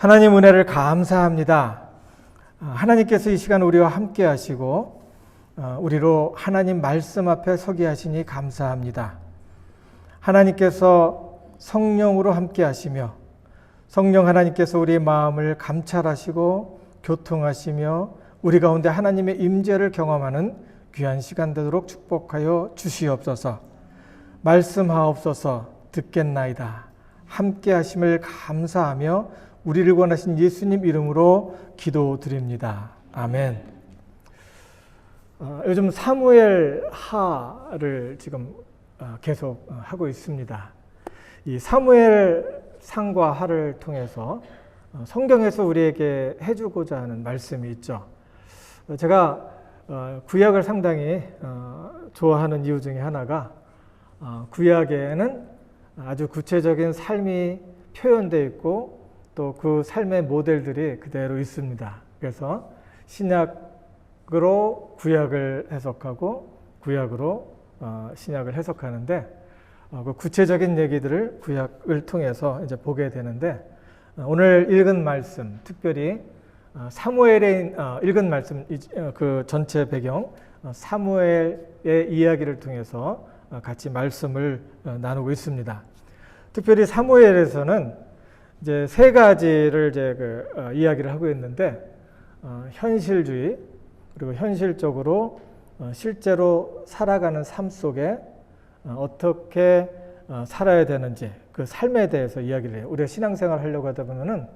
하나님 은혜를 감사합니다. 하나님께서 이 시간 우리와 함께 하시고 우리로 하나님 말씀 앞에 서게 하시니 감사합니다. 하나님께서 성령으로 함께 하시며 성령 하나님께서 우리의 마음을 감찰하시고 교통하시며 우리 가운데 하나님의 임재를 경험하는 귀한 시간 되도록 축복하여 주시옵소서. 말씀하옵소서. 듣겠나이다. 함께 하심을 감사하며 우리를 원하신 예수님 이름으로 기도드립니다. 아멘. 요즘 사무엘 하를 지금 계속 하고 있습니다. 이 사무엘 상과 하를 통해서 성경에서 우리에게 해주고자 하는 말씀이 있죠. 제가 구약을 상당히 좋아하는 이유 중에 하나가 구약에는 아주 구체적인 삶이 표현되어 있고 또 그 삶의 모델들이 그대로 있습니다. 그래서 신약으로 구약을 해석하고 구약으로 신약을 해석하는데 그 구체적인 얘기들을 구약을 통해서 이제 보게 되는데 오늘 읽은 말씀, 특별히 사무엘의 읽은 말씀 그 전체 배경 사무엘의 이야기를 통해서 같이 말씀을 나누고 있습니다. 특별히 사무엘에서는 이제 세 가지를 이제 이야기를 하고 있는데 현실주의 그리고 현실적으로 실제로 살아가는 삶 속에 어떻게 살아야 되는지 그 삶에 대해서 이야기를 해요. 우리가 신앙생활 하려고 하다 보면은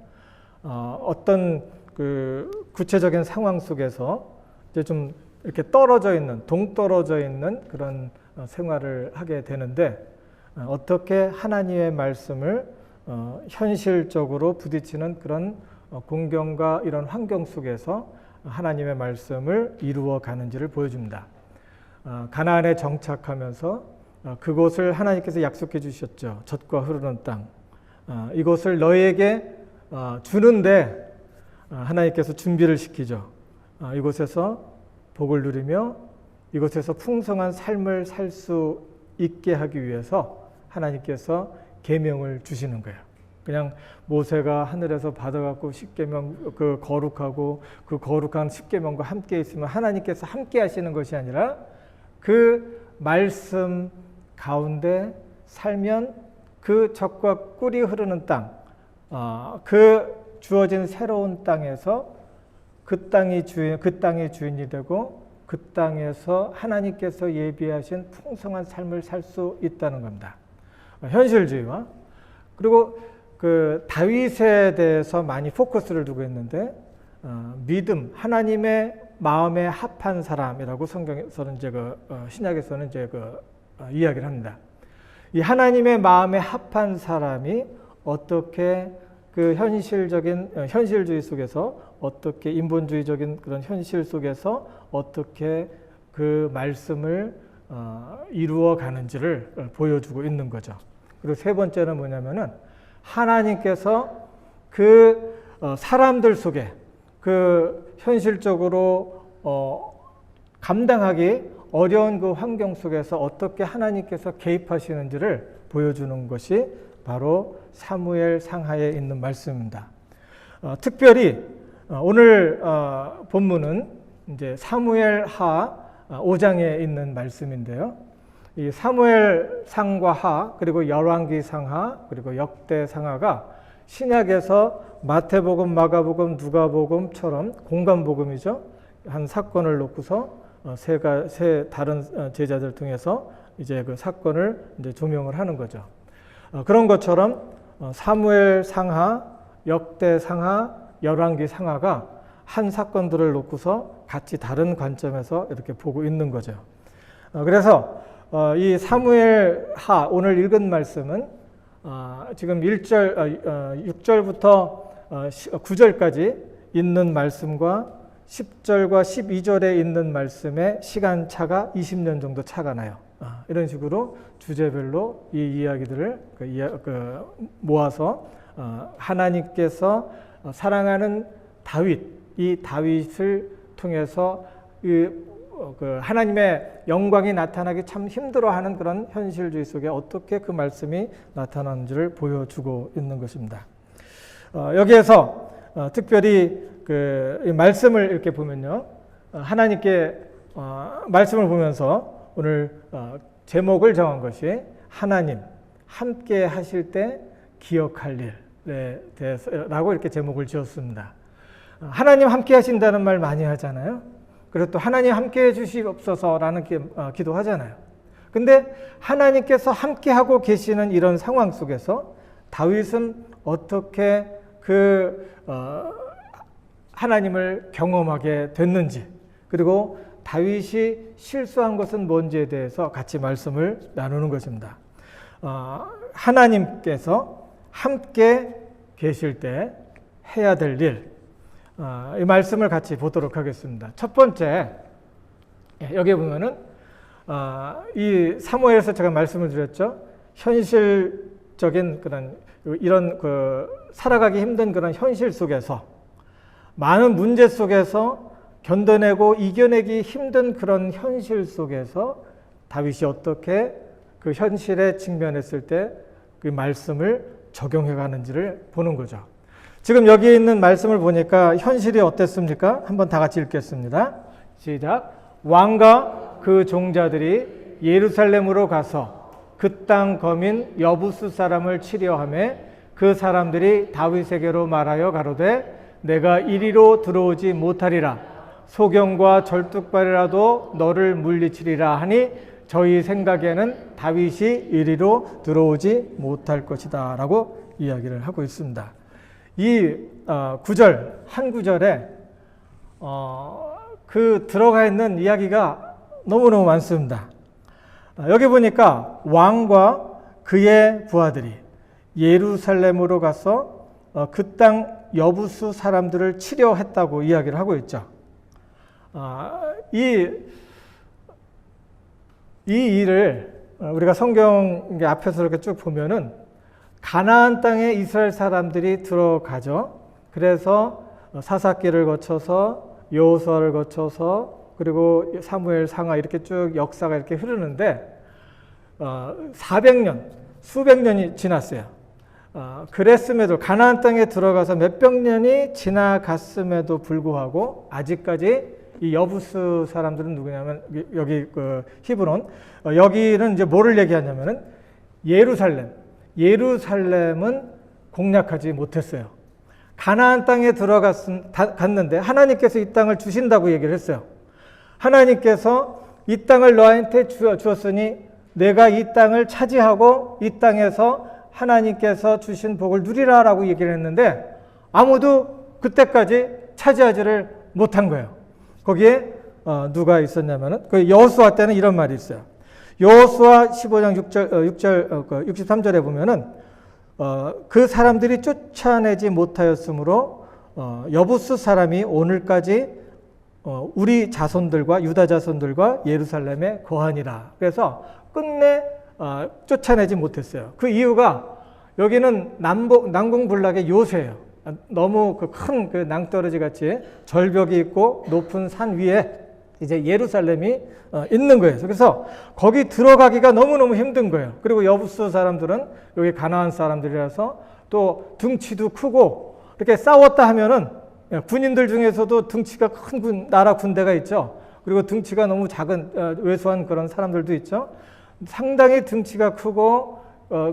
어떤 그 구체적인 상황 속에서 이제 좀 이렇게 떨어져 있는 동떨어져 있는 그런 생활을 하게 되는데 어떻게 하나님의 말씀을 현실적으로 부딪히는 그런 공경과 이런 환경 속에서 하나님의 말씀을 이루어 가는지를 보여줍니다. 가나안에 정착하면서 그곳을 하나님께서 약속해 주셨죠. 젖과 흐르는 땅. 이곳을 너희에게 주는데 하나님께서 준비를 시키죠. 이곳에서 복을 누리며 이곳에서 풍성한 삶을 살 수 있게 하기 위해서 하나님께서 계명을 주시는 거예요. 그냥 모세가 하늘에서 받아갖고 십계명 그 거룩하고 그 거룩한 십계명과 함께 있으면 하나님께서 함께 하시는 것이 아니라 그 말씀 가운데 살면 그 젖과 꿀이 흐르는 땅, 그 주어진 새로운 땅에서 그 땅의 주인이 되고 그 땅에서 하나님께서 예비하신 풍성한 삶을 살 수 있다는 겁니다. 현실주의와 그리고 그 다윗에 대해서 많이 포커스를 두고 있는데 믿음, 하나님의 마음에 합한 사람이라고 성경에서는 이제 신약에서는 이제 이야기를 합니다. 이 하나님의 마음에 합한 사람이 어떻게 그 현실주의 속에서 어떻게 인본주의적인 그런 현실 속에서 어떻게 그 말씀을 이루어 가는지를 보여주고 있는 거죠. 그리고 세 번째는 뭐냐면은 하나님께서 그 사람들 속에 그 현실적으로 감당하기 어려운 그 환경 속에서 어떻게 하나님께서 개입하시는지를 보여주는 것이 바로 사무엘 상하에 있는 말씀입니다. 특별히 오늘 본문은 이제 사무엘 하 5장에 있는 말씀인데요. 이 사무엘 상과 하 그리고 열왕기 상하 그리고 역대 상하가 신약에서 마태복음, 마가복음, 누가복음처럼 공간복음이죠. 한 사건을 놓고서 세 다른 제자들 통해서 이제 그 사건을 이제 조명을 하는 거죠. 그런 것처럼 사무엘 상하, 역대 상하, 열왕기 상하가 한 사건들을 놓고서 같이 다른 관점에서 이렇게 보고 있는 거죠. 그래서 이 사무엘 하 오늘 읽은 말씀은 지금 6절부터 9절까지 있는 말씀과 10절과 12절에 있는 말씀의 시간차가 20년 정도 차가 나요. 이런 식으로 주제별로 이 이야기들을 모아서 하나님께서 사랑하는 다윗, 이 다윗을 통해서 하나님의 영광이 나타나기 참 힘들어하는 그런 현실주의 속에 어떻게 그 말씀이 나타나는지를 보여주고 있는 것입니다. 여기에서 특별히 이 말씀을 이렇게 보면요, 하나님께 말씀을 보면서 오늘 제목을 정한 것이 하나님 함께 하실 때 기억할 일에 대해서라고 이렇게 제목을 지었습니다. 하나님 함께 하신다는 말 많이 하잖아요. 그리고 또 하나님 함께 해 주시옵소서라는 기도하잖아요. 근데 하나님께서 함께 하고 계시는 이런 상황 속에서 다윗은 어떻게 하나님을 경험하게 됐는지, 그리고 다윗이 실수한 것은 뭔지에 대해서 같이 말씀을 나누는 것입니다. 하나님께서 함께 계실 때 해야 될 일, 이 말씀을 같이 보도록 하겠습니다. 첫 번째, 여기 보면은 이 사무엘에서 제가 말씀을 드렸죠. 현실적인 이런 살아가기 힘든 그런 현실 속에서, 많은 문제 속에서 견뎌내고 이겨내기 힘든 그런 현실 속에서 다윗이 어떻게 그 현실에 직면했을 때 그 말씀을 적용해 가는지를 보는 거죠. 지금 여기 있는 말씀을 보니까 현실이 어땠습니까? 한번 다 같이 읽겠습니다. 시작. 왕과 그 종자들이 예루살렘으로 가서 그 땅 거민 여부스 사람을 치려하며 그 사람들이 다윗에게로 말하여 가로되 내가 이리로 들어오지 못하리라. 소경과 절뚝발이라도 너를 물리치리라 하니 저희 생각에는 다윗이 이리로 들어오지 못할 것이다 라고 이야기를 하고 있습니다. 이 구절, 한 구절에 들어가 있는 이야기가 너무너무 많습니다. 여기 보니까 왕과 그의 부하들이 예루살렘으로 가서 그 땅 여부수 사람들을 치려했다고 이야기를 하고 있죠. 이 일을 우리가 성경 앞에서 이렇게 쭉 보면은 가나안 땅에 이스라엘 사람들이 들어가죠. 그래서 사사기를 거쳐서 여호수아를 거쳐서 그리고 사무엘 상하 이렇게 쭉 역사가 이렇게 흐르는데 400년, 수백 년이 지났어요. 그랬음에도 가나안 땅에 들어가서 몇백 년이 지나갔음에도 불구하고 아직까지 이 여부스 사람들은 누구냐면 여기 히브론, 여기는 이제 뭐를 얘기하냐면은 예루살렘은 공략하지 못했어요. 가나안 땅에 갔는데 하나님께서 이 땅을 주신다고 얘기를 했어요. 하나님께서 이 땅을 너한테 주었으니 내가 이 땅을 차지하고 이 땅에서 하나님께서 주신 복을 누리라라고 얘기를 했는데 아무도 그때까지 차지하지를 못한 거예요. 거기에 누가 있었냐면은 그 여호수아 때는 이런 말이 있어요. 여호수아 15장 63절에 보면은 그 사람들이 쫓아내지 못하였으므로 여부스 사람이 오늘까지 우리 자손들과 유다 자손들과 예루살렘에 거하니라. 그래서 끝내 쫓아내지 못했어요. 그 이유가 여기는 난공불락의 요새예요. 너무 큰 낭떠러지 같이 절벽이 있고 높은 산 위에 이제 예루살렘이 있는 거예요. 그래서 거기 들어가기가 너무너무 힘든 거예요. 그리고 여부스 사람들은 여기 가나안 사람들이라서 또 등치도 크고 이렇게 싸웠다 하면은 군인들 중에서도 등치가 큰 나라 군대가 있죠. 그리고 등치가 너무 작은 왜소한 그런 사람들도 있죠. 상당히 등치가 크고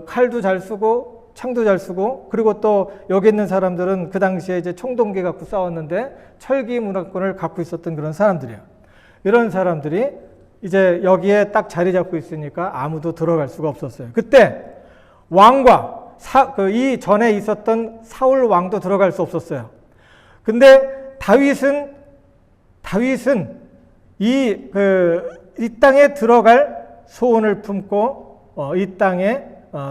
칼도 잘 쓰고 창도 잘 쓰고, 그리고 또 여기 있는 사람들은 그 당시에 이제 총동기 갖고 싸웠는데 철기 문화권을 갖고 있었던 그런 사람들이에요. 이런 사람들이 이제 여기에 딱 자리 잡고 있으니까 아무도 들어갈 수가 없었어요. 그때 왕과 이 전에 있었던 사울 왕도 들어갈 수 없었어요. 근데 다윗은 이 땅에 들어갈 소원을 품고 이 땅에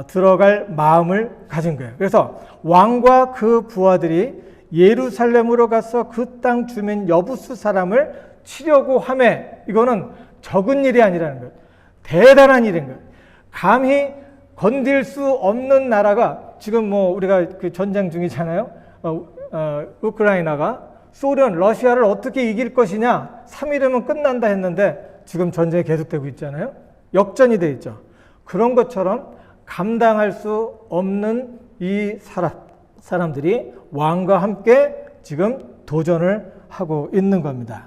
들어갈 마음을 가진 거예요. 그래서 왕과 그 부하들이 예루살렘으로 가서 그 땅 주민 여부스 사람을 치려고 하매, 이거는 적은 일이 아니라는 거예요. 대단한 일인 거예요. 감히 건들 수 없는 나라가, 지금 우리가 그 전쟁 중이잖아요. 우크라이나가 소련, 러시아를 어떻게 이길 것이냐, 3일이면 끝난다 했는데 지금 전쟁이 계속되고 있잖아요. 역전이 돼 있죠. 그런 것처럼 감당할 수 없는 이 사람들이 왕과 함께 지금 도전을 하고 있는 겁니다.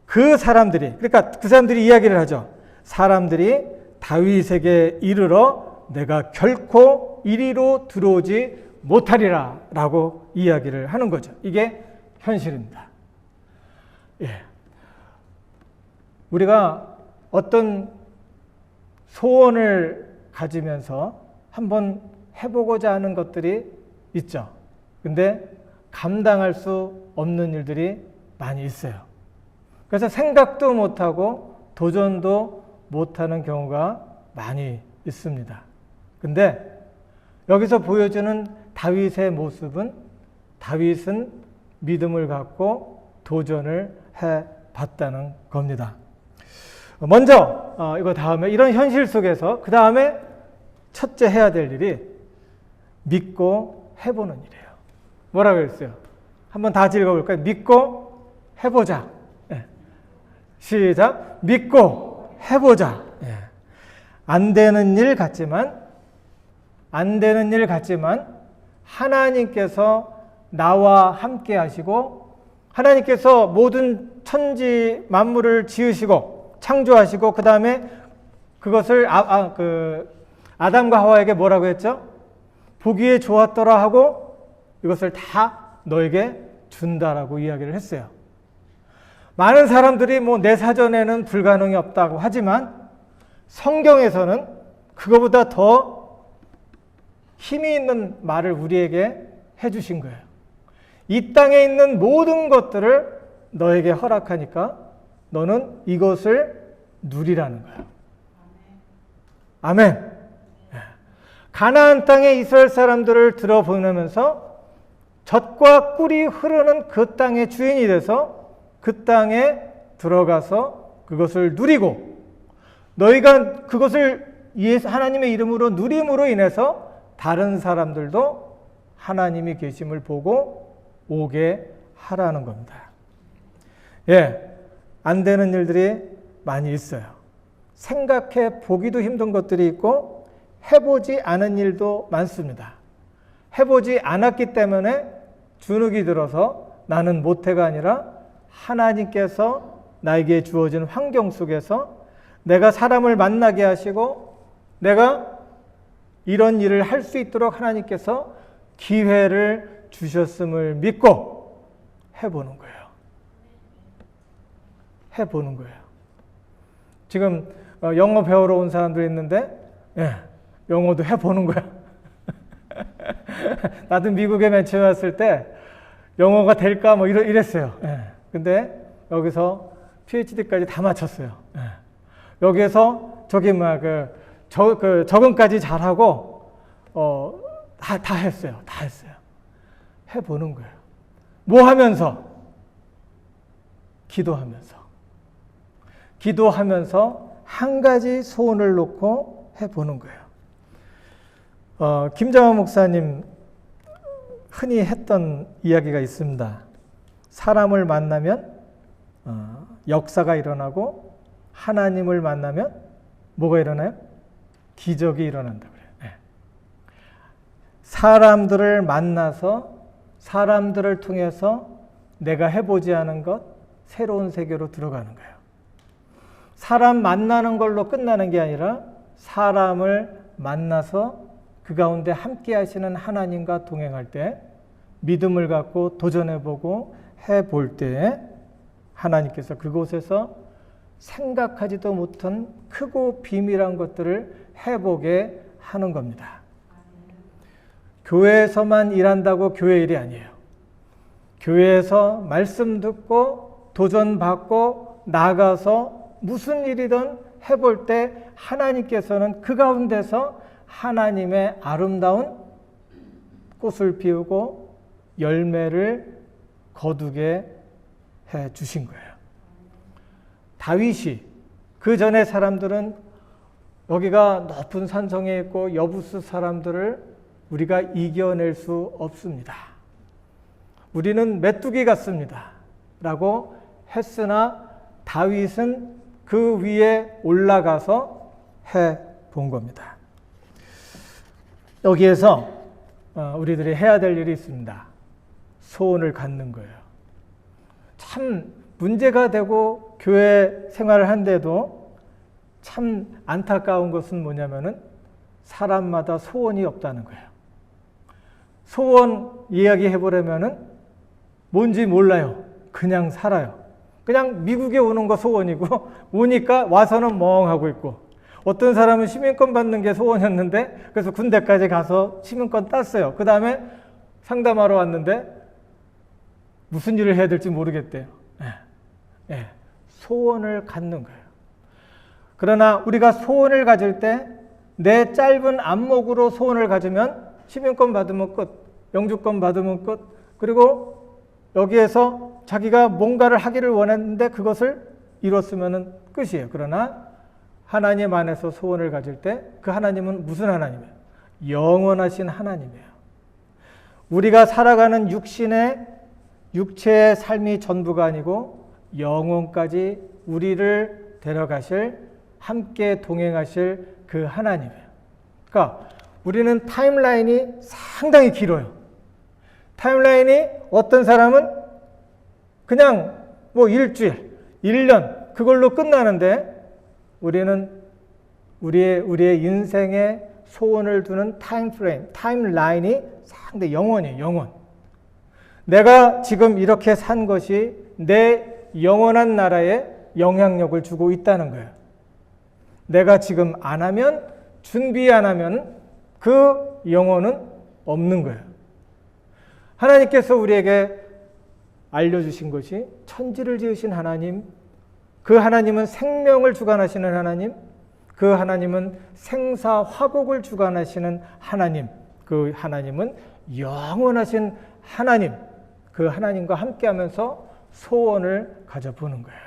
그 사람들이 이야기를 하죠. 사람들이 다윗에게 이르러 내가 결코 이리로 들어오지 못하리라 라고 이야기를 하는 거죠. 이게 현실입니다. 예. 우리가 어떤 소원을 가지면서 한번 해보고자 하는 것들이 있죠. 근데 감당할 수 없는 일들이 많이 있어요. 그래서 생각도 못하고 도전도 못하는 경우가 많이 있습니다. 근데 여기서 보여주는 다윗의 모습은 다윗은 믿음을 갖고 도전을 해봤다는 겁니다. 먼저 이거 다음에 이런 현실 속에서 그 다음에 첫째 해야 될 일이 믿고 해보는 일이에요. 뭐라고 했어요? 한번 다 읽어볼까요? 믿고 해보자. 네. 시작. 믿고 해보자. 네. 안 되는 일 같지만 하나님께서 나와 함께 하시고 하나님께서 모든 천지 만물을 지으시고 창조하시고 그 다음에 그것을 아담과 하와에게 뭐라고 했죠? 보기에 좋았더라 하고 이것을 다 너에게 준다라고 이야기를 했어요. 많은 사람들이 내 사전에는 불가능이 없다고 하지만 성경에서는 그거보다 더 힘이 있는 말을 우리에게 해주신 거예요. 이 땅에 있는 모든 것들을 너에게 허락하니까 너는 이것을 누리라는 거예요. 아멘. 가나안 땅에 이스라엘 사람들을 들어보내면서 젖과 꿀이 흐르는 그 땅의 주인이 돼서 그 땅에 들어가서 그것을 누리고 너희가 그것을 하나님의 이름으로 누림으로 인해서 다른 사람들도 하나님이 계심을 보고 오게 하라는 겁니다. 예, 안 되는 일들이 많이 있어요. 생각해 보기도 힘든 것들이 있고 해보지 않은 일도 많습니다. 해보지 않았기 때문에 주눅이 들어서 나는 못해가 아니라 하나님께서 나에게 주어진 환경 속에서 내가 사람을 만나게 하시고 내가 이런 일을 할 수 있도록 하나님께서 기회를 주셨음을 믿고 해보는 거예요. 해보는 거예요. 지금 영어 배우러 온 사람들이 있는데 영어도 해보는 거야. 나도 미국에 맨 처음 왔을 때 영어가 될까 이랬어요. 근데 여기서 PhD까지 다 마쳤어요. 여기에서 적응까지 잘하고 다 했어요. 다 했어요. 해보는 거예요. 뭐 하면서? 기도하면서 한 가지 소원을 놓고 해보는 거예요. 김정환 목사님 흔히 했던 이야기가 있습니다. 사람을 만나면 역사가 일어나고 하나님을 만나면 뭐가 일어나요? 기적이 일어난다고 그래요. 사람들을 만나서 사람들을 통해서 내가 해보지 않은 것, 새로운 세계로 들어가는 거예요. 사람 만나는 걸로 끝나는 게 아니라 사람을 만나서 그 가운데 함께 하시는 하나님과 동행할 때 믿음을 갖고 도전해보고 해볼 때 하나님께서 그곳에서 생각하지도 못한 크고 비밀한 것들을 해보게 하는 겁니다. 교회에서만 일한다고 교회 일이 아니에요. 교회에서 말씀 듣고 도전받고 나가서 무슨 일이든 해볼 때 하나님께서는 그 가운데서 하나님의 아름다운 꽃을 피우고 열매를 거두게 해 주신 거예요. 다윗이 그 전에 사람들은 여기가 높은 산성에 있고 여부스 사람들을 우리가 이겨낼 수 없습니다. 우리는 메뚜기 같습니다. 라고 했으나 다윗은 그 위에 올라가서 해 본 겁니다. 여기에서 우리들이 해야 될 일이 있습니다. 소원을 갖는 거예요. 참 문제가 되고 교회 생활을 한데도 참 안타까운 것은 뭐냐면은 사람마다 소원이 없다는 거예요. 소원 이야기해보려면은 뭔지 몰라요. 그냥 살아요. 그냥 미국에 오는 거 소원이고 오니까 와서는 멍하고 있고, 어떤 사람은 시민권 받는 게 소원이었는데 그래서 군대까지 가서 시민권 땄어요. 그 다음에 상담하러 왔는데 무슨 일을 해야 될지 모르겠대요. 소원을 갖는 거예요. 그러나 우리가 소원을 가질 때 내 짧은 안목으로 소원을 가지면 시민권 받으면 끝, 영주권 받으면 끝, 그리고 여기에서 자기가 뭔가를 하기를 원했는데 그것을 이뤘으면 끝이에요. 그러나 하나님 안에서 소원을 가질 때 그 하나님은 무슨 하나님이에요? 영원하신 하나님이에요. 우리가 살아가는 육체의 삶이 전부가 아니고 영혼까지 우리를 데려가실, 함께 동행하실 그 하나님이에요. 그러니까 우리는 타임라인이 상당히 길어요. 타임라인이 어떤 사람은 그냥 뭐 일주일, 1년 그걸로 끝나는데 우리는 우리의 인생에 소원을 두는 타임라인이 상당히 영원이에요. 영원. 내가 지금 이렇게 산 것이 내 영원한 나라에 영향력을 주고 있다는 거예요. 내가 지금 안 하면, 준비 안 하면 그 영혼은 없는 거예요. 하나님께서 우리에게 알려주신 것이 천지를 지으신 하나님, 그 하나님은 생명을 주관하시는 하나님, 그 하나님은 생사화복을 주관하시는 하나님, 그 하나님은 영원하신 하나님, 그 하나님과 함께하면서 소원을 가져보는 거예요.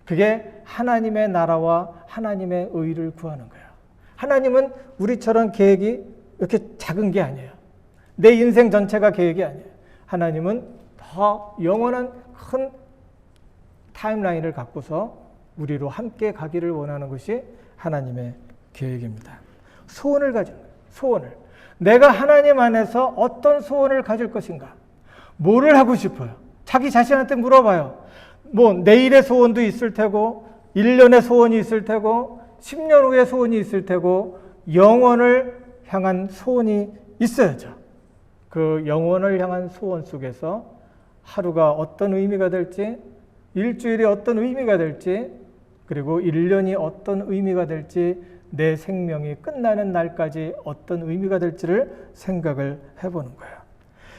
그게 하나님의 나라와 하나님의 의를 구하는 거예요. 하나님은 우리처럼 계획이 이렇게 작은 게 아니에요. 내 인생 전체가 계획이 아니에요. 하나님은 더 영원한 큰 타임라인을 갖고서 우리로 함께 가기를 원하는 것이 하나님의 계획입니다. 소원을 가지는 거예요. 소원을. 내가 하나님 안에서 어떤 소원을 가질 것인가? 뭐를 하고 싶어요? 자기 자신한테 물어봐요. 뭐 내일의 소원도 있을 테고 1년의 소원이 있을 테고 10년 후의 소원이 있을 테고 영원을 향한 소원이 있어야죠. 그 영원을 향한 소원 속에서 하루가 어떤 의미가 될지, 일주일이 어떤 의미가 될지, 그리고 1년이 어떤 의미가 될지, 내 생명이 끝나는 날까지 어떤 의미가 될지를 생각을 해보는 거예요.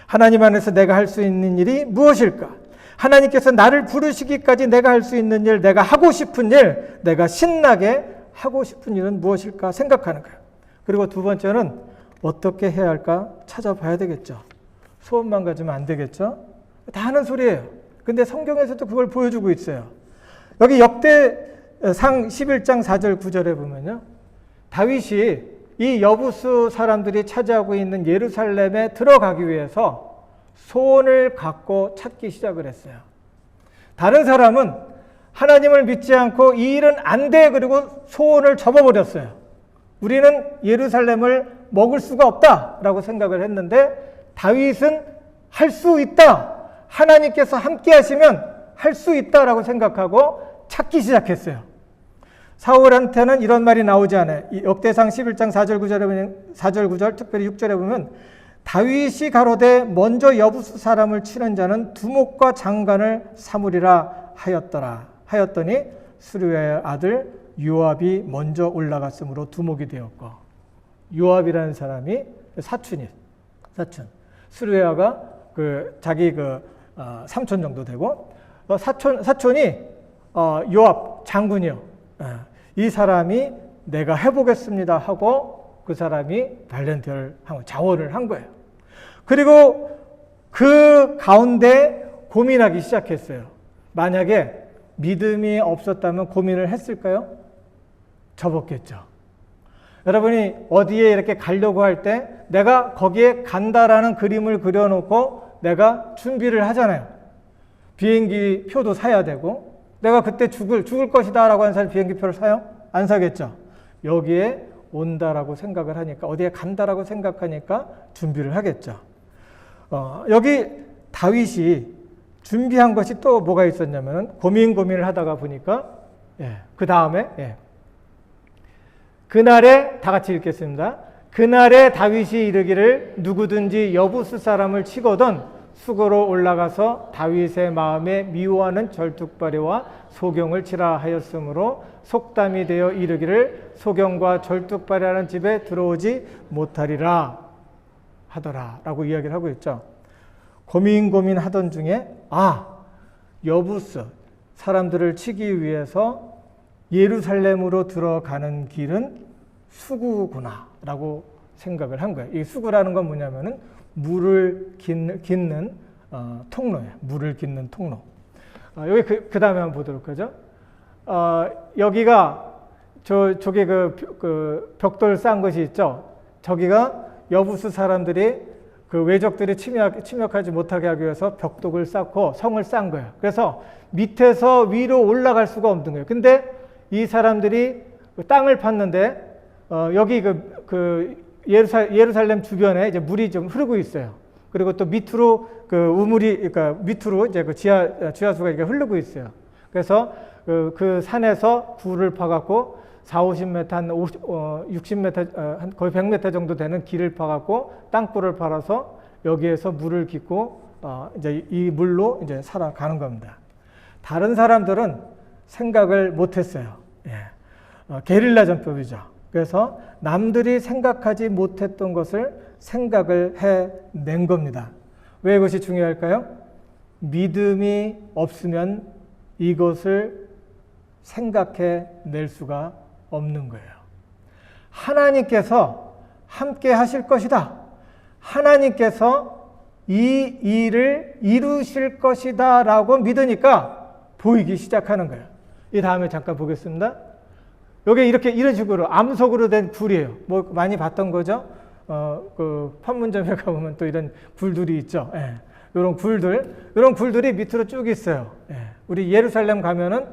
하나님 안에서 내가 할 수 있는 일이 무엇일까? 하나님께서 나를 부르시기까지 내가 할 수 있는 일, 내가 하고 싶은 일, 내가 신나게 하고 싶은 일은 무엇일까 생각하는 거예요. 그리고 두 번째는 어떻게 해야 할까 찾아봐야 되겠죠. 소원만 가지면 안 되겠죠. 다 하는 소리예요. 근데 성경에서도 그걸 보여주고 있어요. 여기 역대상 11장 4절 9절에 보면요, 다윗이 이 여부수 사람들이 차지하고 있는 예루살렘에 들어가기 위해서 소원을 갖고 찾기 시작을 했어요. 다른 사람은 하나님을 믿지 않고 이 일은 안 돼, 그리고 소원을 접어버렸어요. 우리는 예루살렘을 먹을 수가 없다라고 생각을 했는데 다윗은 할 수 있다, 하나님께서 함께 하시면 할 수 있다라고 생각하고 찾기 시작했어요. 사울한테는 이런 말이 나오지 않아요. 역대상 11장 4절 9절 특별히 6절에 보면 다윗이 가로되 먼저 여부수 사람을 치는 자는 두목과 장관을 삼으리라 하였더니 수르야의 아들 요압이 먼저 올라갔으므로 두목이 되었고, 요압이라는 사람이 사촌. 수르야가 자기 삼촌 정도 되고, 사촌이 요압 장군이요. 이 사람이 내가 해보겠습니다 하고 그 사람이 발렌티어를 한 거예요. 자원을 한 거예요. 그리고 그 가운데 고민하기 시작했어요. 만약에 믿음이 없었다면 고민을 했을까요? 접었겠죠. 여러분이 어디에 이렇게 가려고 할 때 내가 거기에 간다라는 그림을 그려놓고 내가 준비를 하잖아요. 비행기 표도 사야 되고, 내가 그때 죽을 것이다 라고 하는 사람 비행기 표를 사요? 안 사겠죠. 여기에 온다라고 생각을 하니까, 어디에 간다라고 생각하니까 준비를 하겠죠. 여기 다윗이 준비한 것이 또 뭐가 있었냐면 고민을 하다가 보니까 그 다음에 그날에 다 같이 읽겠습니다. 그날에 다윗이 이르기를 누구든지 여부스 사람을 치거든 수고로 올라가서 다윗의 마음에 미워하는 절뚝발이와 소경을 치라 하였으므로 속담이 되어 이르기를 소경과 절뚝발이라는 집에 들어오지 못하리라 하더라 라고 이야기를 하고 있죠. 고민하던 중에 여부스 사람들을 치기 위해서 예루살렘으로 들어가는 길은 수구구나 라고 생각을 한 거예요. 이 수구라는 건 뭐냐면은 물을 깃는 통로예요. 물을 깃는 통로. 여기 그 다음에 한번 보도록 하죠. 여기가 저기 그 벽돌 쌓은 것이 있죠. 저기가 여부스 사람들이 그 외적들이 침략하지 못하게 하기 위해서 벽돌을 쌓고 성을 쌓은 거예요. 그래서 밑에서 위로 올라갈 수가 없는 거예요. 근데 이 사람들이 땅을 팠는데 여기 예루살렘 주변에 이제 물이 좀 흐르고 있어요. 그리고 또 밑으로 그러니까 밑으로 이제 그 지하수가 이렇게 흐르고 있어요. 그래서 그 산에서 굴을 파갖고 40-50m, 한 60m, 한 거의 100m 정도 되는 길을 파갖고 땅굴을 팔아서 여기에서 물을 깃고 이제 이 물로 이제 살아가는 겁니다. 다른 사람들은 생각을 못했어요. 게릴라 전법이죠. 그래서 남들이 생각하지 못했던 것을 생각을 해낸 겁니다. 왜 이것이 중요할까요? 믿음이 없으면 이것을 생각해 낼 수가 없는 거예요. 하나님께서 함께 하실 것이다. 하나님께서 이 일을 이루실 것이다 라고 믿으니까 보이기 시작하는 거예요. 이 다음에 잠깐 보겠습니다. 여기 이런 식으로 암석으로 된 굴이에요. 뭐 많이 봤던 거죠. 그 판문점에 가보면 또 이런 굴들이 있죠. 이런 굴들이 밑으로 쭉 있어요. 우리 예루살렘 가면은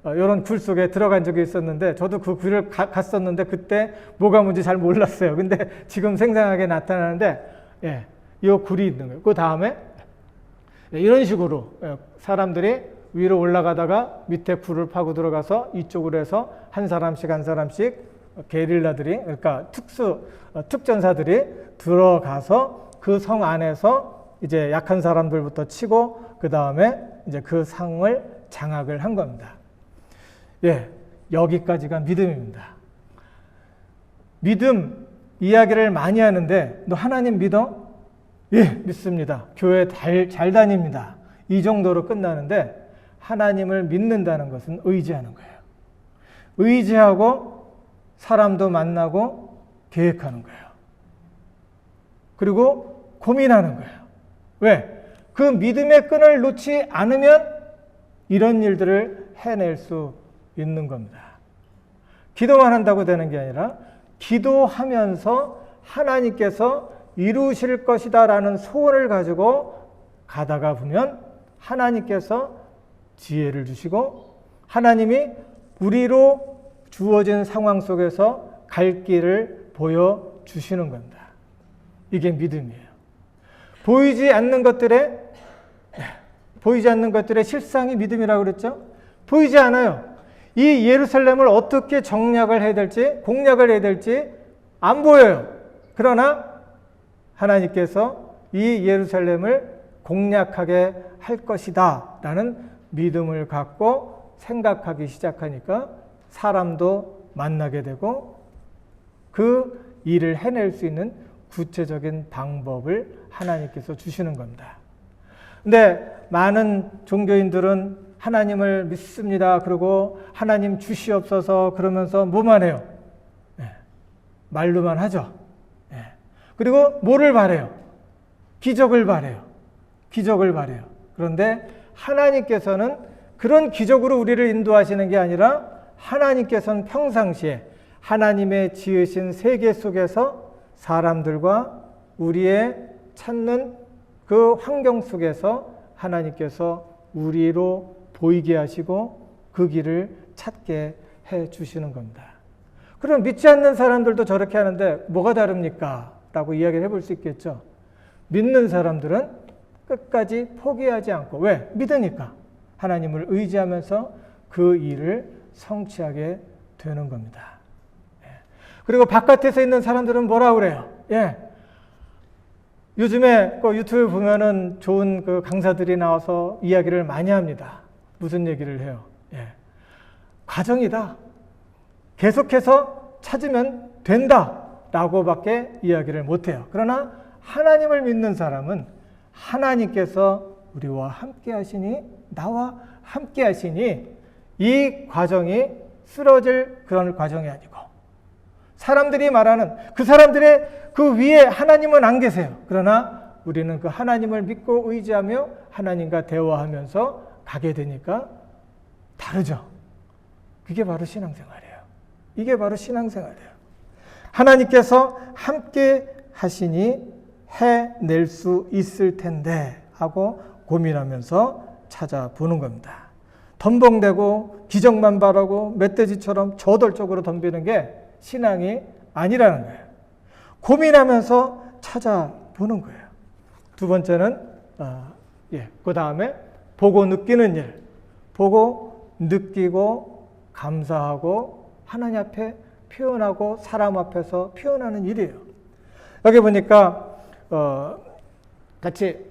이런 굴 속에 들어간 적이 있었는데, 저도 그 굴을 갔었는데 그때 뭐가 뭔지 잘 몰랐어요. 근데 지금 생생하게 나타나는데, 이 굴이 있는 거예요. 그 다음에 이런 식으로 사람들이 위로 올라가다가 밑에 굴을 파고 들어가서 이쪽으로 해서 한 사람씩 게릴라들이, 그러니까 특전사들이 들어가서 그 성 안에서 이제 약한 사람들부터 치고 그 다음에 이제 그 성을 장악을 한 겁니다. 여기까지가 믿음입니다. 믿음 이야기를 많이 하는데 너 하나님 믿어? 믿습니다. 교회 잘 다닙니다. 이 정도로 끝나는데, 하나님을 믿는다는 것은 의지하는 거예요. 의지하고 사람도 만나고 계획하는 거예요. 그리고 고민하는 거예요. 왜? 그 믿음의 끈을 놓지 않으면 이런 일들을 해낼 수 있는 겁니다. 기도만 한다고 되는 게 아니라 기도하면서 하나님께서 이루실 것이다 라는 소원을 가지고 가다가 보면 하나님께서 지혜를 주시고 하나님이 우리로 주어진 상황 속에서 갈 길을 보여주시는 겁니다. 이게 믿음이에요. 보이지 않는 것들의 실상이 믿음이라고 그랬죠? 보이지 않아요. 이 예루살렘을 어떻게 정략을 해야 될지, 공략을 해야 될지 안 보여요. 그러나 하나님께서 이 예루살렘을 공략하게 할 것이다 라는 믿음을 갖고 생각하기 시작하니까 사람도 만나게 되고 그 일을 해낼 수 있는 구체적인 방법을 하나님께서 주시는 겁니다. 근데 많은 종교인들은 하나님을 믿습니다. 그리고 하나님 주시옵소서 그러면서 뭐만 해요? 말로만 하죠. 그리고 뭐를 바래요? 기적을 바래요. 그런데 하나님께서는 그런 기적으로 우리를 인도하시는 게 아니라 하나님께서는 평상시에 하나님의 지으신 세계 속에서 사람들과 우리의 찾는 그 환경 속에서 하나님께서 우리로 보이게 하시고 그 길을 찾게 해 주시는 겁니다. 그럼 믿지 않는 사람들도 저렇게 하는데 뭐가 다릅니까? 라고 이야기를 해볼 수 있겠죠. 믿는 사람들은 끝까지 포기하지 않고, 왜? 믿으니까 하나님을 의지하면서 그 일을 성취하게 되는 겁니다. 그리고 바깥에서 있는 사람들은 뭐라 그래요? 요즘에 유튜브 보면은 좋은 그 강사들이 나와서 이야기를 많이 합니다. 무슨 얘기를 해요? 과정이다. 계속해서 찾으면 된다. 라고밖에 이야기를 못해요. 그러나 하나님을 믿는 사람은 하나님께서 우리와 함께 하시니, 나와 함께 하시니, 이 과정이 쓰러질 그런 과정이 아니고, 사람들이 말하는 그 사람들의 그 위에 하나님은 안 계세요. 그러나 우리는 그 하나님을 믿고 의지하며 하나님과 대화하면서 가게 되니까 다르죠. 그게 바로 신앙생활이에요. 이게 바로 신앙생활이에요. 하나님께서 함께 하시니 해낼 수 있을 텐데 하고 고민하면서 찾아보는 겁니다. 덤벙대고 기적만 바라고 멧돼지처럼 저돌적으로 덤비는 게 신앙이 아니라는 거예요. 고민하면서 찾아보는 거예요. 두 번째는 그 다음에 보고 느끼는 일, 보고 느끼고 감사하고 하나님 앞에 표현하고 사람 앞에서 표현하는 일이에요. 여기 보니까 같이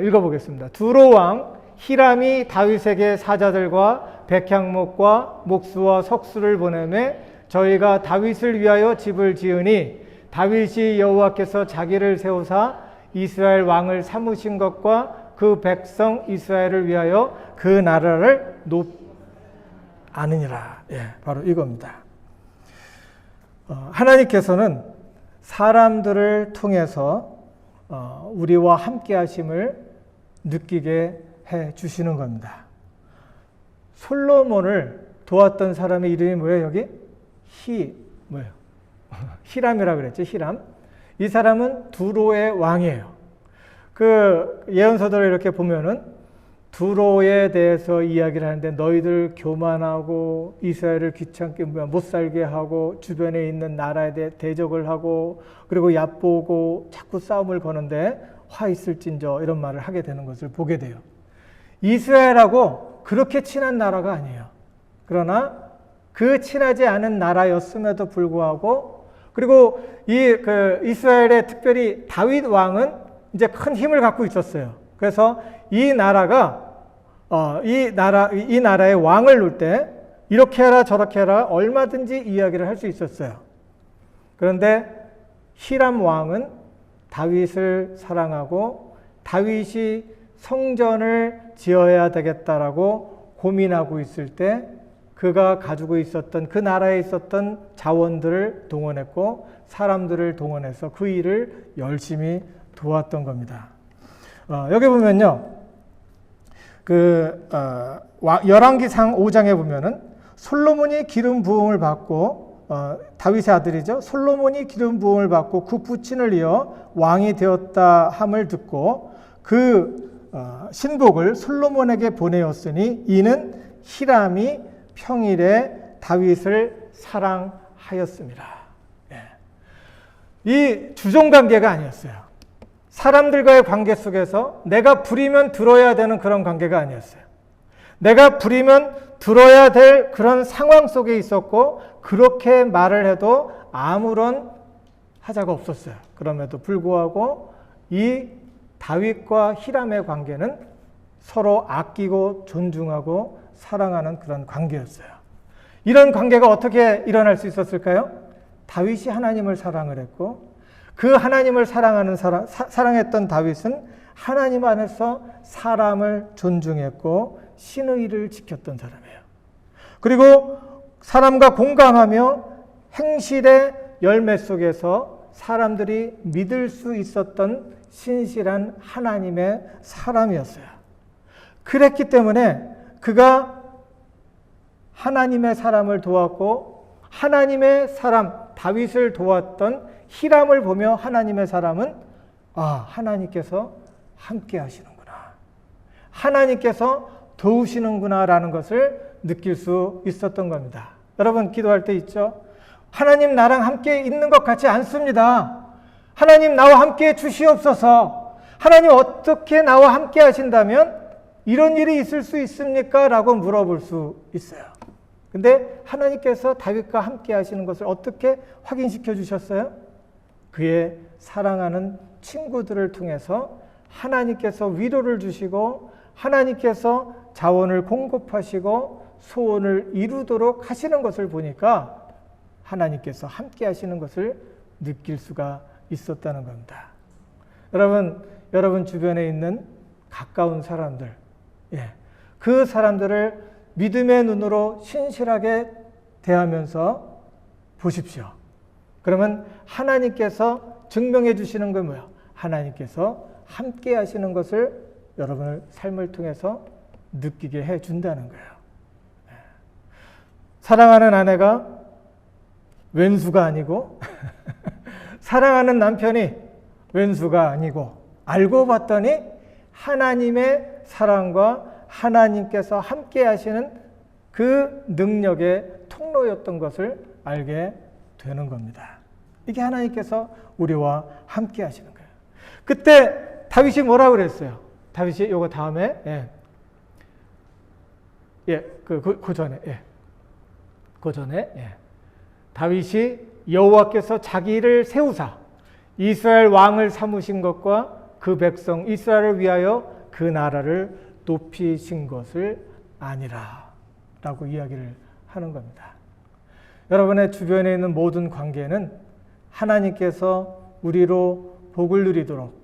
읽어보겠습니다. 두로 왕 히람이 다윗에게 사자들과 백향목과 목수와 석수를 보내매 저희가 다윗을 위하여 집을 지으니 다윗이 여호와께서 자기를 세우사 이스라엘 왕을 삼으신 것과 그 백성 이스라엘을 위하여 그 나라를 아느니라. 바로 이겁니다. 하나님께서는 사람들을 통해서 우리와 함께 하심을 느끼게 해 주시는 겁니다. 솔로몬을 도왔던 사람의 이름이 뭐예요? 여기? 히람이라고 그랬죠. 히람. 이 사람은 두로의 왕이에요. 그 예언서들을 이렇게 보면은 두로에 대해서 이야기를 하는데 너희들 교만하고 이스라엘을 귀찮게 못 살게 하고 주변에 있는 나라에 대해 대적을 하고 그리고 얕보고 자꾸 싸움을 거는데 화 있을진저 이런 말을 하게 되는 것을 보게 돼요. 이스라엘하고 그렇게 친한 나라가 아니에요. 그러나 그 친하지 않은 나라였음에도 불구하고 그리고 이스라엘의 특별히 다윗 왕은 이제 큰 힘을 갖고 있었어요. 그래서 이 나라의 왕을 놓을 때 이렇게 해라 저렇게 해라 얼마든지 이야기를 할 수 있었어요. 그런데 히람 왕은 다윗을 사랑하고 다윗이 성전을 지어야 되겠다라고 고민하고 있을 때 그가 가지고 있었던 그 나라에 있었던 자원들을 동원했고 사람들을 동원해서 그 일을 열심히 도왔던 겁니다. 여기 보면요, 열왕기상 5장에 보면은 솔로몬이 기름 부음을 받고 다윗의 아들이죠. 솔로몬이 기름 부음을 받고 그 부친을 이어 왕이 되었다 함을 듣고 그 신복을 솔로몬에게 보내었으니 이는 히람이 평일에 다윗을 사랑하였습니다. 이 주종관계가 아니었어요. 사람들과의 관계 속에서 내가 부리면 들어야 되는 그런 관계가 아니었어요. 내가 부리면 들어야 될 그런 상황 속에 있었고 그렇게 말을 해도 아무런 하자가 없었어요. 그럼에도 불구하고 이 다윗과 히람의 관계는 서로 아끼고 존중하고 사랑하는 그런 관계였어요. 이런 관계가 어떻게 일어날 수 있었을까요? 다윗이 하나님을 사랑을 했고 그 하나님을 사랑했던 다윗은 하나님 안에서 사람을 존중했고 신의 일을 지켰던 사람이에요. 그리고 사람과 공감하며 행실의 열매 속에서 사람들이 믿을 수 있었던 신실한 하나님의 사람이었어요. 그랬기 때문에 그가 하나님의 사람을 도왔고 하나님의 사람 다윗을 도왔던 히람을 보며 하나님의 사람은 하나님께서 함께 하시는구나. 하나님께서 도우시는구나 라는 것을 느낄 수 있었던 겁니다. 여러분 기도할 때 있죠? 하나님 나랑 함께 있는 것 같지 않습니다. 하나님 나와 함께 주시옵소서. 하나님 어떻게 나와 함께 하신다면 이런 일이 있을 수 있습니까? 라고 물어볼 수 있어요. 근데 하나님께서 다윗과 함께 하시는 것을 어떻게 확인시켜 주셨어요? 그의 사랑하는 친구들을 통해서 하나님께서 위로를 주시고 하나님께서 자원을 공급하시고 소원을 이루도록 하시는 것을 보니까 하나님께서 함께 하시는 것을 느낄 수가 있었다는 겁니다. 여러분 주변에 있는 가까운 사람들, 그 사람들을 믿음의 눈으로 신실하게 대하면서 보십시오. 그러면 하나님께서 증명해 주시는 건 뭐예요? 하나님께서 함께 하시는 것을 여러분의 삶을 통해서 느끼게 해 준다는 거예요. 사랑하는 아내가 왼수가 아니고 사랑하는 남편이 왼수가 아니고 알고 봤더니 하나님의 사랑과 하나님께서 함께 하시는 그 능력의 통로였던 것을 알게 되는 겁니다. 이게 하나님께서 우리와 함께 하시는 거예요. 그때 다윗이 뭐라고 그랬어요? 다윗이 요거 다음에 그 전에 다윗이 여호와께서 자기를 세우사 이스라엘 왕을 삼으신 것과 그 백성 이스라엘을 위하여 그 나라를 높이신 것을 아니라 라고 이야기를 하는 겁니다. 여러분의 주변에 있는 모든 관계는 하나님께서 우리로 복을 누리도록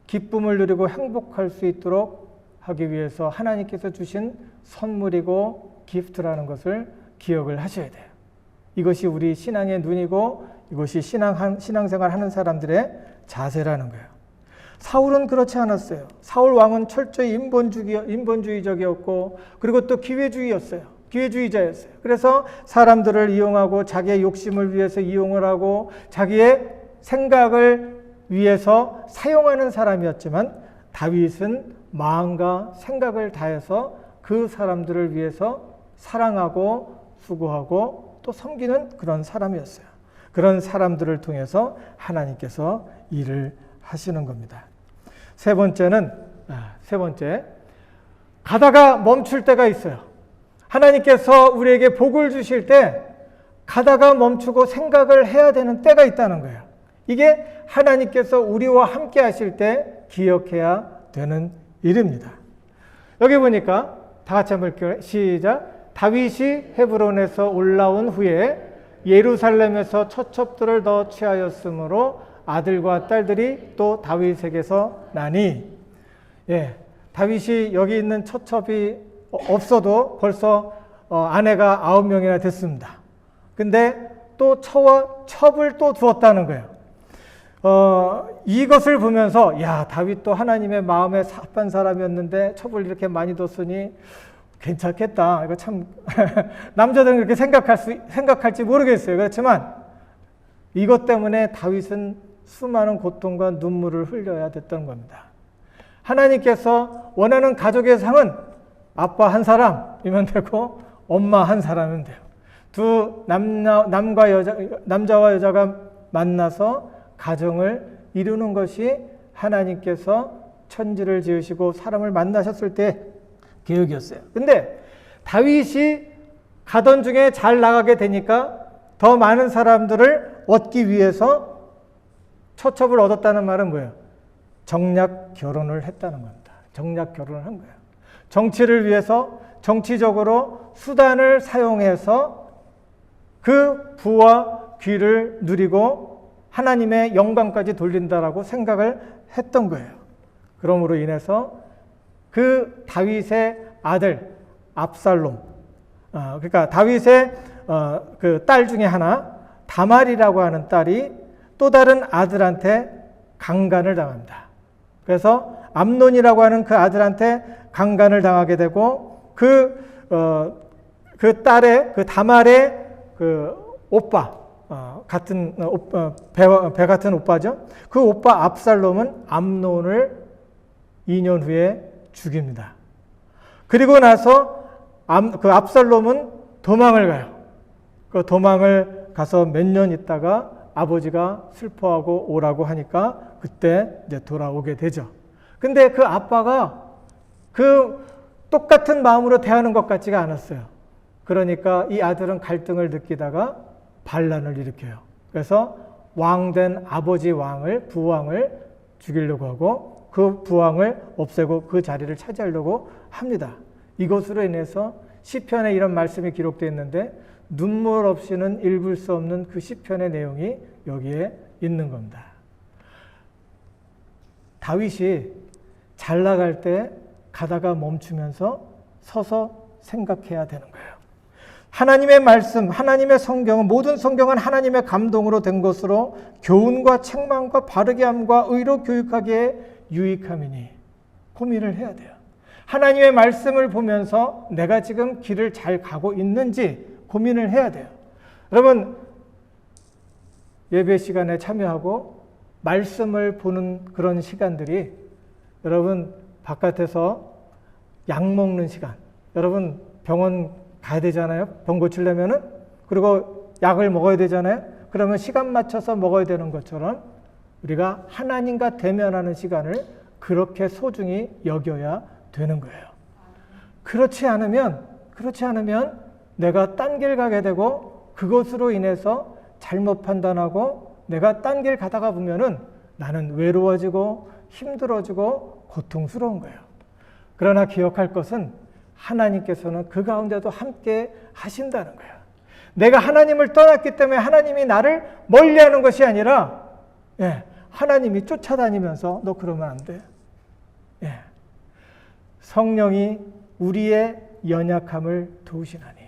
기쁨을 누리고 행복할 수 있도록 하기 위해서 하나님께서 주신 선물이고 기프트라는 것을 기억을 하셔야 돼요. 이것이 우리 신앙의 눈이고 이것이 신앙생활 하는 사람들의 자세라는 거예요. 사울은 그렇지 않았어요. 사울 왕은 철저히 인본주의적이었고 그리고 또 기회주의자였어요. 그래서 사람들을 이용하고 자기의 욕심을 위해서 이용을 하고 자기의 생각을 위해서 사용하는 사람이었지만 다윗은 마음과 생각을 다해서 그 사람들을 위해서 사랑하고 수고하고 또 섬기는 그런 사람이었어요. 그런 사람들을 통해서 하나님께서 일을 하시는 겁니다. 세 번째, 가다가 멈출 때가 있어요. 하나님께서 우리에게 복을 주실 때 가다가 멈추고 생각을 해야 되는 때가 있다는 거예요. 이게 하나님께서 우리와 함께 하실 때 기억해야 되는 일입니다. 여기 보니까 다 같이 한번 볼게요. 시작. 다윗이 헤브론에서 올라온 후에 예루살렘에서 처첩들을 더 취하였으므로 아들과 딸들이 또 다윗에게서 나니, 다윗이 여기 있는 처첩이 없어도 벌써 아내가 9명이나 됐습니다. 근데 또 첩을 또 두었다는 거예요. 이것을 보면서 다윗도 하나님의 마음에 합한 사람이었는데 첩을 이렇게 많이 뒀으니 괜찮겠다. 이거 참 남자들은 그렇게 생각할지 모르겠어요. 그렇지만 이것 때문에 다윗은 수많은 고통과 눈물을 흘려야 됐던 겁니다. 하나님께서 원하는 가족의 상은 아빠 한 사람이면 되고 엄마 한 사람이면 돼요. 두 남자와 여자가 만나서 가정을 이루는 것이 하나님께서 천지를 지으시고 사람을 만나셨을 때 계획이었어요. 근데 다윗이 가던 중에 잘 나가게 되니까 더 많은 사람들을 얻기 위해서 처첩을 얻었다는 말은 뭐예요? 정략 결혼을 했다는 겁니다. 정략 결혼을 한 거예요. 정치를 위해서 정치적으로 수단을 사용해서 그 부와 귀를 누리고 하나님의 영광까지 돌린다라고 생각을 했던 거예요. 그러므로 인해서 그 다윗의 아들 압살롬, 그러니까 다윗의 그 딸 중에 하나 다말이라고 하는 딸이 또 다른 아들한테 강간을 당합니다. 그래서 암논이라고 하는 그 아들한테 강간을 당하게 되고 그 딸의 그 다말의 그 오빠 같은 배 같은 오빠죠. 그 오빠 압살롬은 암논을 2년 후에 죽입니다. 그리고 나서 그 압살롬은 도망을 가요. 그 도망을 가서 몇 년 있다가 아버지가 슬퍼하고 오라고 하니까 그때 이제 돌아오게 되죠. 근데 그 아빠가 그 똑같은 마음으로 대하는 것 같지가 않았어요. 그러니까 이 아들은 갈등을 느끼다가 반란을 일으켜요. 그래서 왕된 아버지 왕을, 부왕을 죽이려고 하고 그 부왕을 없애고 그 자리를 차지하려고 합니다. 이것으로 인해서 시편에 이런 말씀이 기록되어 있는데 눈물 없이는 읽을 수 없는 그 시편의 내용이 여기에 있는 겁니다. 다윗이 잘 나갈 때 가다가 멈추면서 서서 생각해야 되는 거예요. 하나님의 말씀, 하나님의 성경은, 모든 성경은 하나님의 감동으로 된 것으로 교훈과 책망과 바르게 함과 의로 교육하기에 유익함이니 고민을 해야 돼요. 하나님의 말씀을 보면서 내가 지금 길을 잘 가고 있는지 고민을 해야 돼요. 여러분, 예배 시간에 참여하고 말씀을 보는 그런 시간들이 여러분 바깥에서 약 먹는 시간, 여러분 병원 가야 되잖아요. 병 고치려면은. 그리고 약을 먹어야 되잖아요. 그러면 시간 맞춰서 먹어야 되는 것처럼 우리가 하나님과 대면하는 시간을 그렇게 소중히 여겨야 되는 거예요. 그렇지 않으면 내가 딴 길 가게 되고 그것으로 인해서 잘못 판단하고 내가 딴 길 가다가 보면은 나는 외로워지고 힘들어지고 고통스러운 거예요. 그러나 기억할 것은 하나님께서는 그 가운데도 함께 하신다는 거예요. 내가 하나님을 떠났기 때문에 하나님이 나를 멀리하는 것이 아니라 하나님이 쫓아다니면서 너 그러면 안 돼. 성령이 우리의 연약함을 도우시나니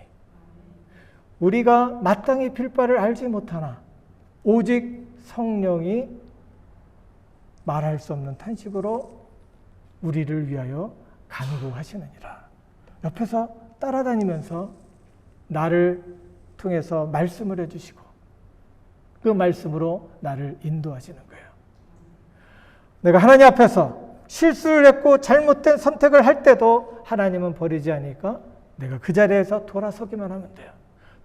우리가 마땅히 빌 바를 알지 못하나 오직 성령이 말할 수 없는 탄식으로 우리를 위하여 간구하시느니라. 옆에서 따라다니면서 나를 통해서 말씀을 해주시고 그 말씀으로 나를 인도하시는 거예요. 내가 하나님 앞에서 실수를 했고 잘못된 선택을 할 때도 하나님은 버리지 않으니까 내가 그 자리에서 돌아서기만 하면 돼요.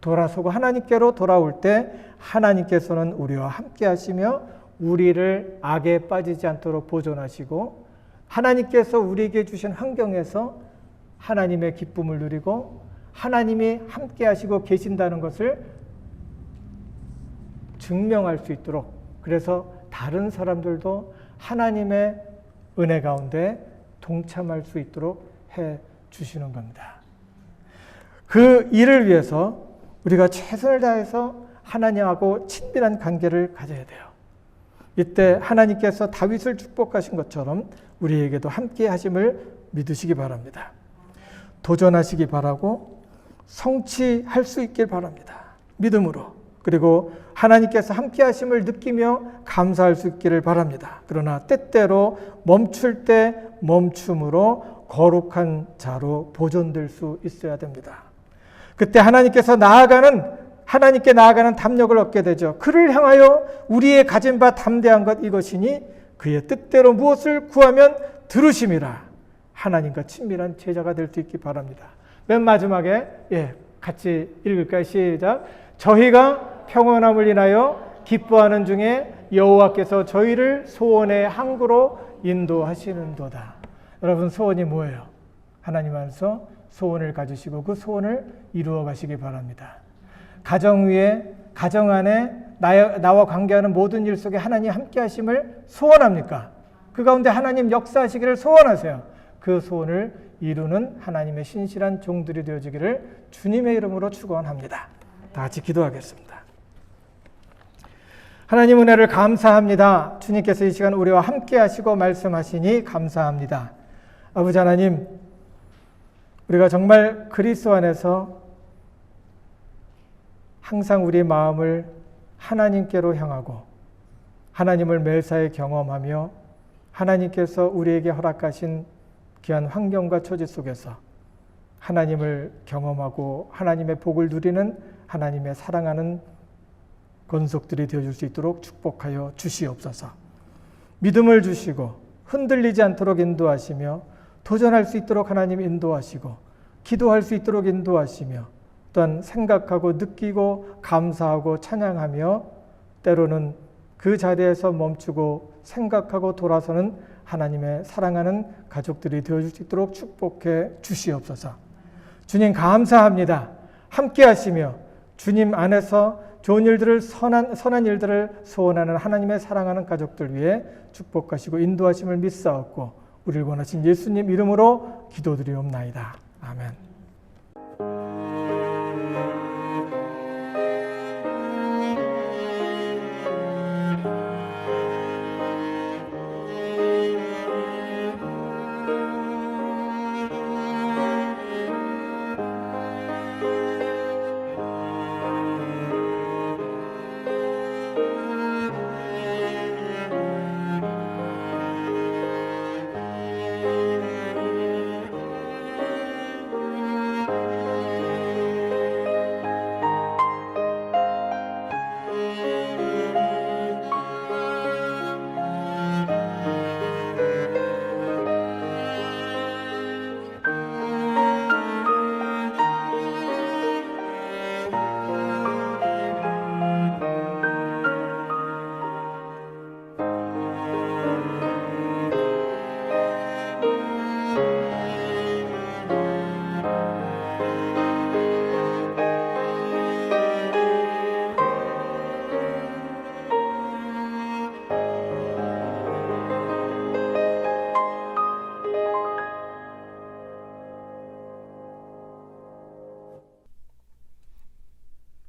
돌아서고 하나님께로 돌아올 때 하나님께서는 우리와 함께 하시며 우리를 악에 빠지지 않도록 보존하시고 하나님께서 우리에게 주신 환경에서 하나님의 기쁨을 누리고 하나님이 함께 하시고 계신다는 것을 증명할 수 있도록, 그래서 다른 사람들도 하나님의 은혜 가운데 동참할 수 있도록 해 주시는 겁니다. 그 일을 위해서 우리가 최선을 다해서 하나님하고 친밀한 관계를 가져야 돼요. 이때 하나님께서 다윗을 축복하신 것처럼 우리에게도 함께 하심을 믿으시기 바랍니다. 도전하시기 바라고 성취할 수 있길 바랍니다. 믿음으로. 그리고 하나님께서 함께 하심을 느끼며 감사할 수 있기를 바랍니다. 그러나 때때로 멈출 때 멈춤으로 거룩한 자로 보존될 수 있어야 됩니다. 그때 하나님께 나아가는 담력을 얻게 되죠. 그를 향하여 우리의 가진 바 담대한 것 이것이니 그의 뜻대로 무엇을 구하면 들으심이라. 하나님과 친밀한 제자가 될 수 있기 바랍니다. 맨 마지막에 같이 읽을까요? 시작. 저희가 평온함을 인하여 기뻐하는 중에 여호와께서 저희를 소원의 항구로 인도하시는도다. 여러분, 소원이 뭐예요? 하나님 안에서 소원을 가지시고 그 소원을 이루어 가시기 바랍니다. 가정 위에, 가정 안에 나와 관계하는 모든 일 속에 하나님 함께 하심을 소원합니까? 그 가운데 하나님 역사하시기를 소원하세요. 그 소원을 이루는 하나님의 신실한 종들이 되어지기를 주님의 이름으로 축원합니다. 다 같이 기도하겠습니다. 하나님 은혜를 감사합니다. 주님께서 이 시간 우리와 함께 하시고 말씀하시니 감사합니다. 아버지 하나님, 우리가 정말 그리스도 안에서 항상 우리의 마음을 하나님께로 향하고 하나님을 매사에 경험하며 하나님께서 우리에게 허락하신 귀한 환경과 처지 속에서 하나님을 경험하고 하나님의 복을 누리는 하나님의 사랑하는 권속들이 되어줄 수 있도록 축복하여 주시옵소서. 믿음을 주시고 흔들리지 않도록 인도하시며 도전할 수 있도록 하나님 인도하시고 기도할 수 있도록 인도하시며 또한 생각하고 느끼고 감사하고 찬양하며 때로는 그 자리에서 멈추고 생각하고 돌아서는 하나님의 사랑하는 가족들이 되어줄 수 있도록 축복해 주시옵소서. 주님 감사합니다. 함께 하시며 주님 안에서 좋은 일들을 선한 일들을 소원하는 하나님의 사랑하는 가족들 위해 축복하시고 인도하심을 믿사옵고 우리를 원하신 예수님 이름으로 기도드리옵나이다. 아멘.